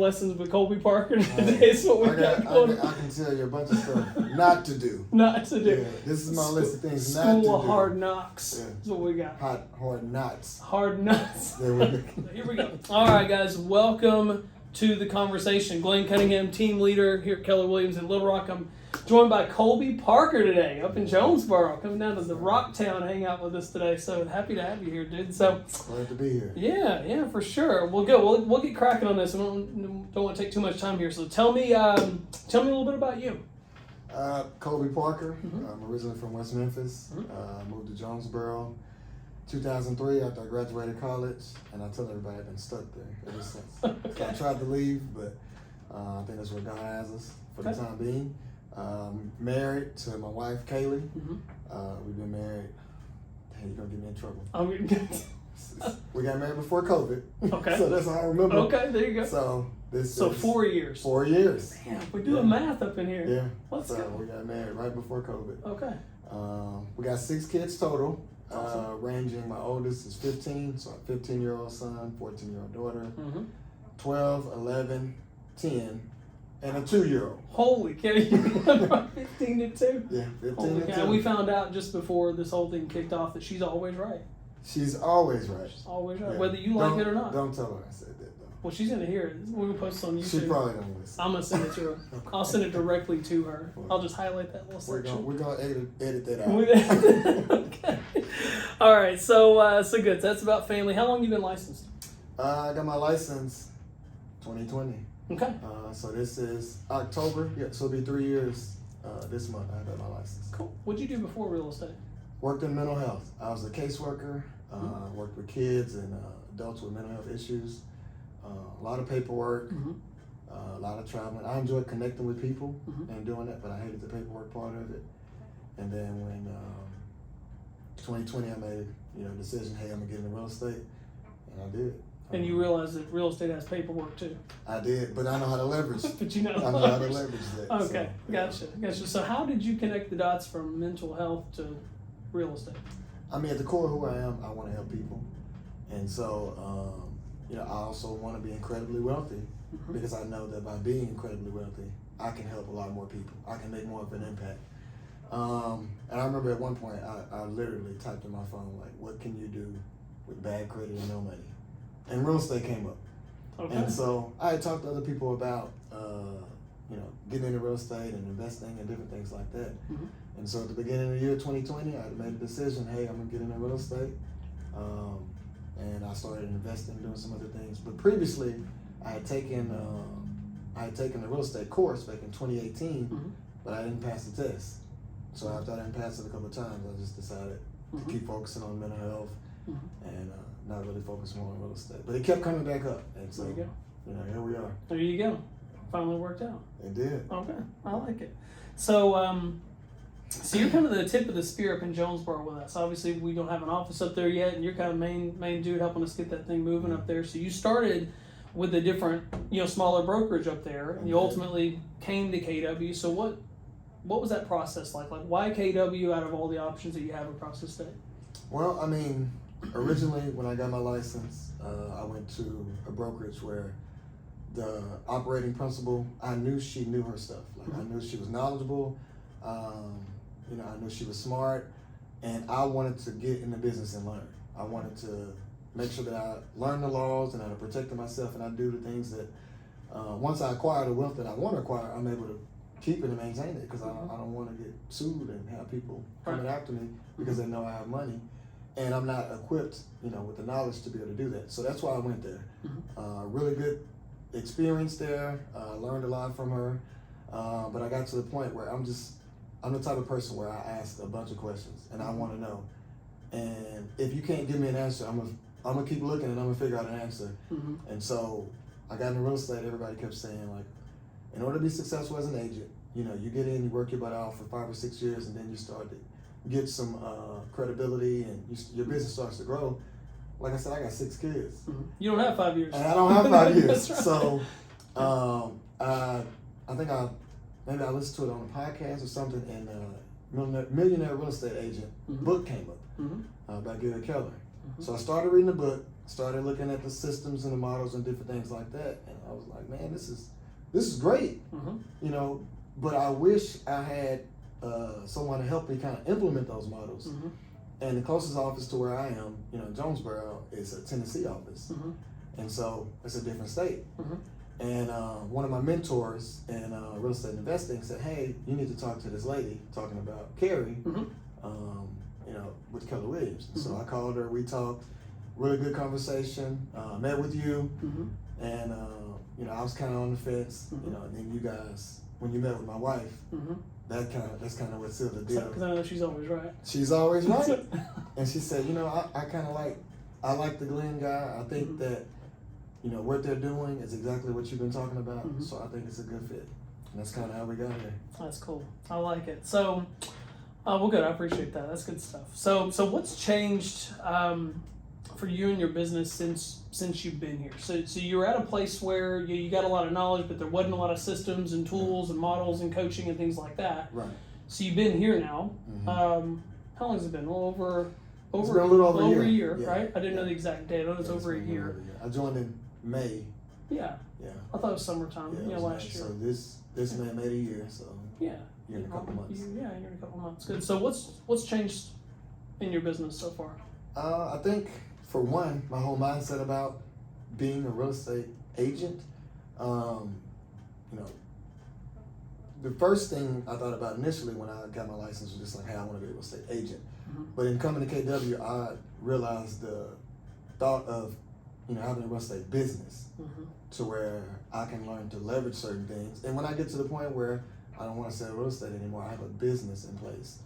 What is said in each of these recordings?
Lessons with Colby Parker today is what we got going on. I can tell you a bunch of stuff not to do. Not to do. Yeah, this is my list of things not to do. School of hard knocks is what we got. Hard knots. Hard nuts. There we go. Here we go. All right, guys. Welcome to the conversation. Glenn Cunningham, team leader here at Keller Williams in Little Rock. I'm joined by Colby Parker today up in Jonesboro, coming down to the Rocktown hang out with us today. So happy to have you here, dude. So glad to be here. Yeah, for sure. We'll go. We'll get cracking on this. I don't want to take too much time here. So tell me a little bit about you. Colby Parker. I'm originally from West Memphis. Moved to Jonesboro 2003 after I graduated college, and I tell everybody I've been stuck there ever since. Okay. So I tried to leave, but I think that's where God has us for the time being. Married to my wife, Kaylee. We've been married. Dang, you're going to get me in trouble. We got married before COVID. Okay. So that's how I remember. Okay, there you go. So 4 years. 4 years. Damn, we're doing math up in here. Yeah. Let's so go. We got married right before COVID. Okay. We got 6 kids total. Awesome. Ranging, my oldest is 15, so a 15-year-old son, 14-year-old daughter, 12, 11, 10, and a 2-year-old. Holy cow, you went from 15 to 2? Yeah, 15 Holy to cow. 2. And we found out just before this whole thing kicked off that she's always right. She's always right. She's always right, Yeah. whether you like it or not. Don't tell her I said that, though. Well, she's going to hear it. We're going to post it on YouTube. She probably don't listen. I'm going to send it to her. I'll send it directly to her. I'll just highlight that little section. We're gonna edit that out. Okay. All right. So good. That's about family. How long you been licensed? I got my license 2020. Okay. So this is October. Yeah, so it'll be 3 years this month. I got my license. Cool. What'd you do before real estate? Worked in mental health. I was a caseworker. Worked with kids and adults with mental health issues. A lot of paperwork. A lot of traveling. I enjoyed connecting with people and doing that, but I hated the paperwork part of it. And then when 2020, I made a decision. Hey, I'm gonna get into real estate, and I did. And you realize that real estate has paperwork too. I did, but I know how to leverage. But you know I know how to leverage that. Okay, so, gotcha. So how did you connect the dots from mental health to real estate? I mean, at the core of who I am, I want to help people, and so I also want to be incredibly wealthy because I know that by being incredibly wealthy, I can help a lot more people. I can make more of an impact. And I remember at one point, I literally typed in my phone, like, what can you do with bad credit and no money? And real estate came up. Okay. And so I had talked to other people about, getting into real estate and investing and different things like that. And so at the beginning of the year 2020, I made a decision, hey, I'm gonna get into real estate. And I started investing, doing some other things. But previously, I had taken the real estate course back in 2018, but I didn't pass the test. So after I didn't pass it a couple of times, I just decided to keep focusing on mental health and not really focus more on real estate. But it kept coming back up, and so there you go. Here we are. There you go. Finally worked out. It did. Okay, I like it. So, so you're kind of the tip of the spear up in Jonesboro with us. Obviously, we don't have an office up there yet, and you're kind of main dude helping us get that thing moving up there. So you started with a different, smaller brokerage up there, and you ultimately came to KW. So what was that process like? Like, why KW out of all the options that you have across the state? Well, I mean, originally when I got my license, I went to a brokerage where the operating principal, I knew she knew her stuff. Like, I knew she was knowledgeable. I knew she was smart, and I wanted to get in the business and learn. I wanted to make sure that I learned the laws and I protected myself, and I do the things that once I acquire the wealth that I want to acquire, I'm able to keep it and maintain it because I don't want to get sued and have people coming after me because they know I have money, and I'm not equipped, with the knowledge to be able to do that. So that's why I went there. Really good experience there. Learned a lot from her, but I got to the point where I'm the type of person where I ask a bunch of questions and I want to know. And if you can't give me an answer, I'm gonna keep looking and I'm gonna figure out an answer. And so I got into real estate. Everybody kept saying, like, in order to be successful as an agent, you get in, you work your butt out for 5 or 6 years, and then you start to get some credibility, and your business starts to grow. Like I said, I got 6 kids. You don't have 5 years. And I don't have 5 years. That's right. So I think maybe I listened to it on a podcast or something, and Millionaire Real Estate Agent book came up by Keller. So I started reading the book, started looking at the systems and the models and different things like that, and I was like, man, this is great, you know. But I wish I had someone to help me kind of implement those models. And the closest office to where I am, you know, Jonesboro, is a Tennessee office, and so it's a different state. And one of my mentors in real estate investing said, hey, you need to talk to this lady, talking about Carrie, you know, with Keller Williams. So I called her, we talked, really good conversation, met with you, and you know, I was kind of on the fence, you know, and then you guys, when you met with my wife, that's kind of what sealed the deal. Because I know she's always right. She's always right. And she said, you know, I kind of like the Glenn guy. I think that, you know, what they're doing is exactly what you've been talking about. So I think it's a good fit. And that's kind of how we got here. That's cool. I like it. So, well, good. I appreciate that. That's good stuff. So what's changed for you and your business since you've been here? So you're at a place where you got a lot of knowledge, but there wasn't a lot of systems and tools and models and coaching and things like that. Right. So you've been here now. How long has it been? Well, over it's been a little over a year, yeah. right? I didn't know the exact date. I know it's over a year. I joined in May. Yeah. I thought it was summertime. Yeah, last year. So this May made a year. So yeah. Year and a couple months. A year and a couple months. Good. So what's changed in your business so far? I think, for one, my whole mindset about being a real estate agent. You know, the first thing I thought about initially when I got my license was just like, hey, I want to be a real estate agent. But in coming to KW, I realized the thought of, you know, having a real estate business to where I can learn to leverage certain things. And when I get to the point where I don't want to sell real estate anymore, I have a business in place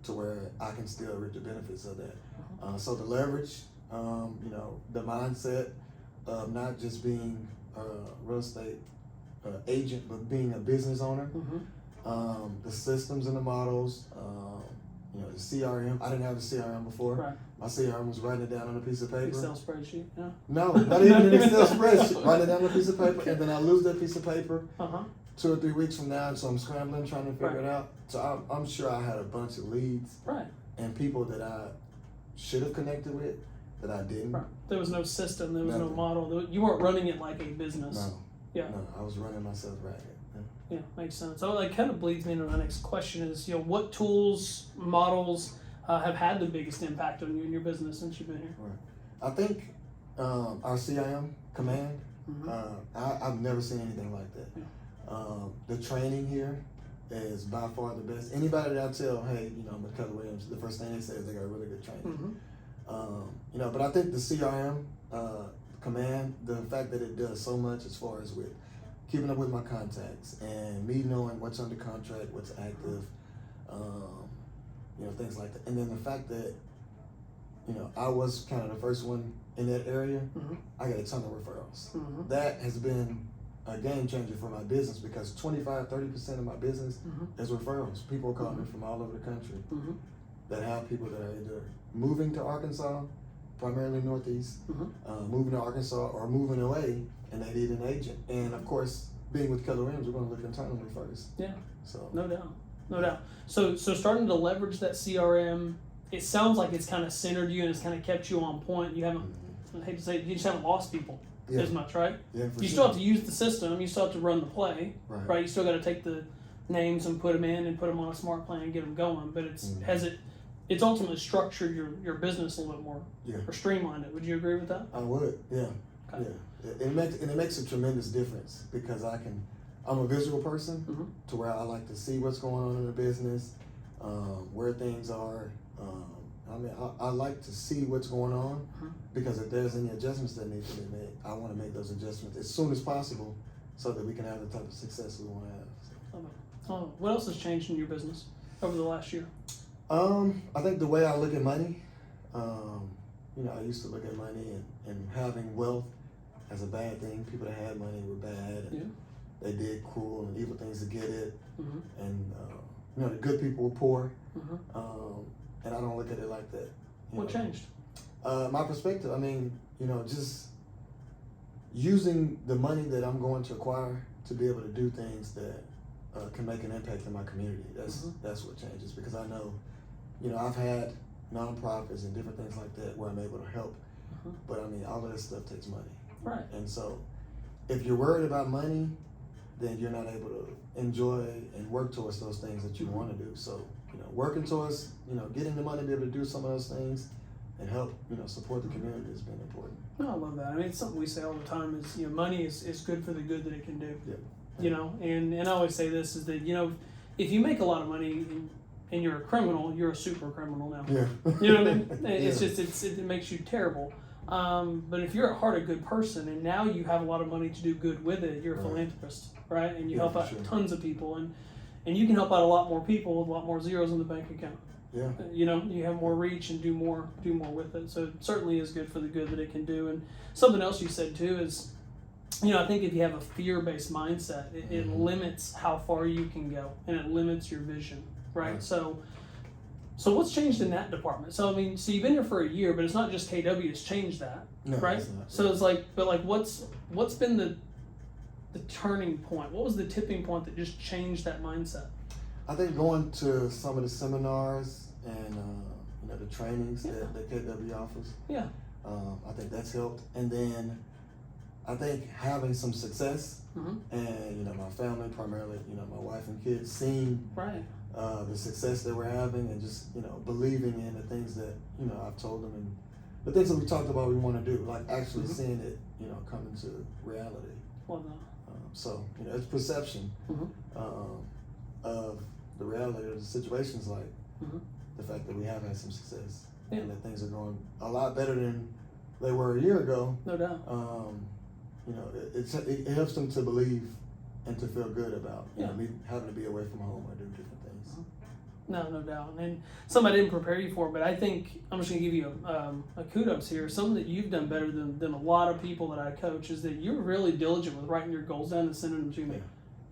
to where I can still reap the benefits of that. So the leverage, you know, the mindset of not just being a real estate agent, but being a business owner, the systems and the models, you know, the CRM. I didn't have a CRM before. Right. My CRM was writing it down on a piece of paper. Excel spreadsheet, yeah. No, not even an Excel spreadsheet. Write it down on a piece of paper, and then I lose that piece of paper 2 or 3 weeks from now, and so I'm scrambling, trying to figure it out. So I'm sure I had a bunch of leads and people that I should have connected with that I didn't. Right. There was no system. There was no model. You weren't running it like a business. No. Yeah. No, I was running myself ragged. Yeah, makes sense. So that kind of bleeds me into my next question is, you know, what tools, models have had the biggest impact on you and your business since you've been here? Right. I think our CIM command, I've never seen anything like that. Yeah. The training here is by far the best. Anybody that I tell, hey, you know, I'm with Keller Williams, the first thing they say is they got really good training. You know, but I think the CRM command, the fact that it does so much as far as with keeping up with my contacts and me knowing what's under contract, what's active, you know, things like that. And then the fact that, you know, I was kind of the first one in that area, I got a ton of referrals. That has been a game changer for my business because 25-30% of my business is referrals. People call me from all over the country that have people that are either moving to Arkansas, primarily Northeast, moving to Arkansas or moving away, and they need an agent. And of course, being with Keller Williams, we're going to look internally first. Yeah. So no doubt. So starting to leverage that CRM, it sounds like it's kind of centered you and it's kind of kept you on point. You haven't, I hate to say it, you just haven't lost people as much, right? Yeah. You still have to use the system. You still have to run the play, right? You still got to take the names and put them in and put them on a smart plan and get them going. But it's ultimately structured your business a little bit more, or streamlined it. Would you agree with that? I would, yeah. Okay. Yeah. It makes a tremendous difference because I'm a visual person to where I like to see what's going on in the business, where things are. I mean, I like to see what's going on because if there's any adjustments that need to be made, I want to make those adjustments as soon as possible so that we can have the type of success we want to have. So. What else has changed in your business over the last year? I think the way I look at money, you know, I used to look at money and having wealth as a bad thing. People that had money were bad and they did cruel and evil things to get it. And, you know, the good people were poor. And I don't look at it like that. What changed? My perspective, I mean, you know, just using the money that I'm going to acquire to be able to do things that can make an impact in my community. That's what changes because I know, you know, I've had nonprofits and different things like that where I'm able to help. But I mean, all of this stuff takes money. Right. And so if you're worried about money, then you're not able to enjoy and work towards those things that you want to do. So, working towards, getting the money to be able to do some of those things and help, support the community has been important. No, I love that. I mean, it's something we say all the time is, money is good for the good that it can do. Yeah. And I always say this is that, if you make a lot of money and you're a criminal, you're a super criminal now. Yeah. You know what I mean? It's just, it makes you terrible. But if you're at heart a good person and now you have a lot of money to do good with it, you're a philanthropist, right? And you help out tons of people and you can help out a lot more people with a lot more zeros in the bank account. Yeah. You have more reach and do more with it. So it certainly is good for the good that it can do. And something else you said too is, I think if you have a fear-based mindset, it limits how far you can go and it limits your vision, right? So what's changed in that department? So I mean, so you've been here for a year, but it's not just KW has changed that, right? It's not. So it's like, but like, what's been the turning point? What was the tipping point that just changed that mindset? I think going to some of the seminars and the trainings that KW offers. Yeah. I think that's helped, and then I think having some success, and my family, primarily, my wife and kids, seeing the success that we're having, and just believing in the things that I've told them, and the things that we talked about we want to do, like actually seeing it come into reality. Well done. So it's perception of the reality of the situations, like the fact that we have had some success and that things are going a lot better than they were a year ago. No doubt. It helps them to believe and to feel good about me having to be away from home or do different things. No doubt. And something I didn't prepare you for, but I think I'm just going to give you a kudos here. Something that you've done better than a lot of people that I coach is that you're really diligent with writing your goals down and sending them to me.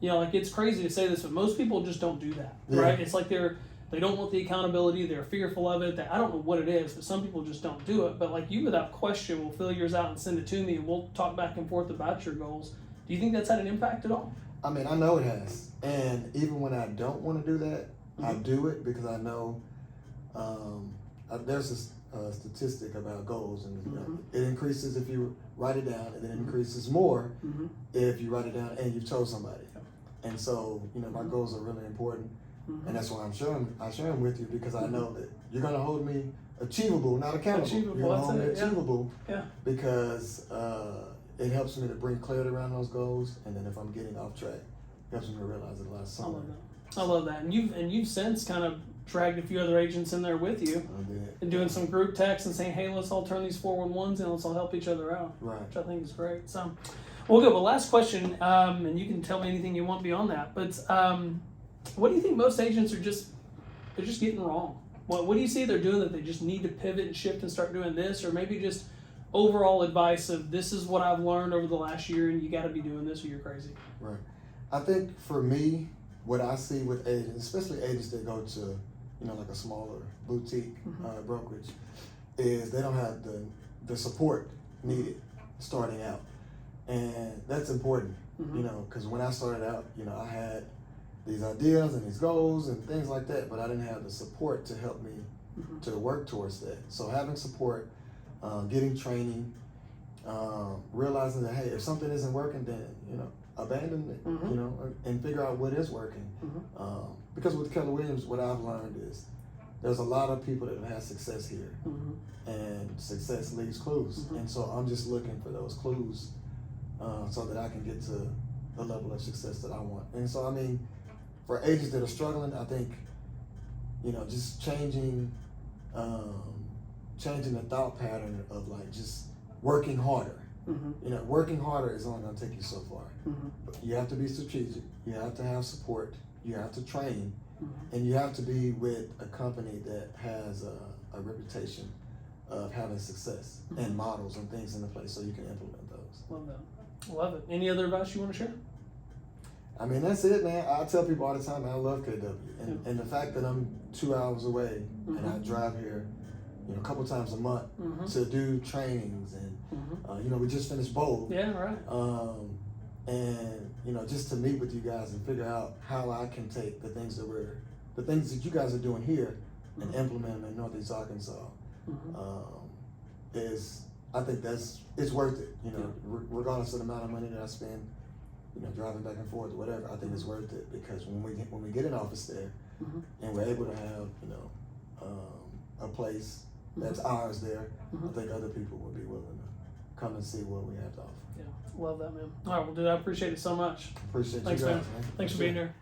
Like it's crazy to say this, but most people just don't do that, right? It's like they don't want the accountability. They're fearful of it. I don't know what it is, but some people just don't do it. But like you, without question, will fill yours out and send it to me, and we'll talk back and forth about your goals. Do you think that's had an impact at all? I mean, I know it has. And even when I don't want to do that, I do it because I know there's a statistic about goals, and it increases if you write it down, and then it increases more if you write it down and you've told somebody. And so, my goals are really important. And that's why I share them with you, because I know that you're going to hold me achievable, not accountable. You're going to hold me achievable because it helps me to bring clarity around those goals. And then if I'm getting off track, it helps me to realize that last summer. I love that. And you've since kind of dragged a few other agents in there with you and doing some group texts and saying, hey, let's all turn these 411s and let's all help each other out. Right. Which I think is great. So, well, good. Well, last question, and you can tell me anything you want beyond that. But what do you think most agents are just getting wrong? What do you see they're doing that they just need to pivot and shift and start doing this, or maybe just overall advice of this is what I've learned over the last year and you got to be doing this or you're crazy? Right. I think for me, what I see with agents, especially agents that go to, like a smaller boutique brokerage, is they don't have the support needed starting out. And that's important, because when I started out, I had these ideas and these goals and things like that, but I didn't have the support to help me to work towards that. So having support, getting training, realizing that, hey, if something isn't working, then, abandon it, and figure out what is working. Because with Keller Williams, what I've learned is there's a lot of people that have had success here, and success leaves clues. And so I'm just looking for those clues so that I can get to the level of success that I want. And so, I mean, for agents that are struggling, I think, just changing the thought pattern of like just working harder. Working harder is only going to take you so far. But you have to be strategic. You have to have support. You have to train, and you have to be with a company that has a reputation of having success and models and things into place so you can implement those. Love that. Love it. Any other advice you want to share? I mean, that's it, man. I tell people all the time, man, I love KW. And the fact that I'm 2 hours away and I drive here, a couple times a month to do trainings and, we just finished bowl. Yeah, right. And, just to meet with you guys and figure out how I can take the things that you guys are doing here and implement them in Northeast Arkansas is I think it's worth it. You know, regardless of the amount of money that I spend, you know, driving back and forth or whatever. I think it's worth it because when we get an office there, and we're able to have, you know, a place that's ours there, I think other people would be willing to come and see what we have to offer. Yeah, love that, man. All right, well, dude, I appreciate it so much. Appreciate Thanks, you guys, man. Thanks for being here.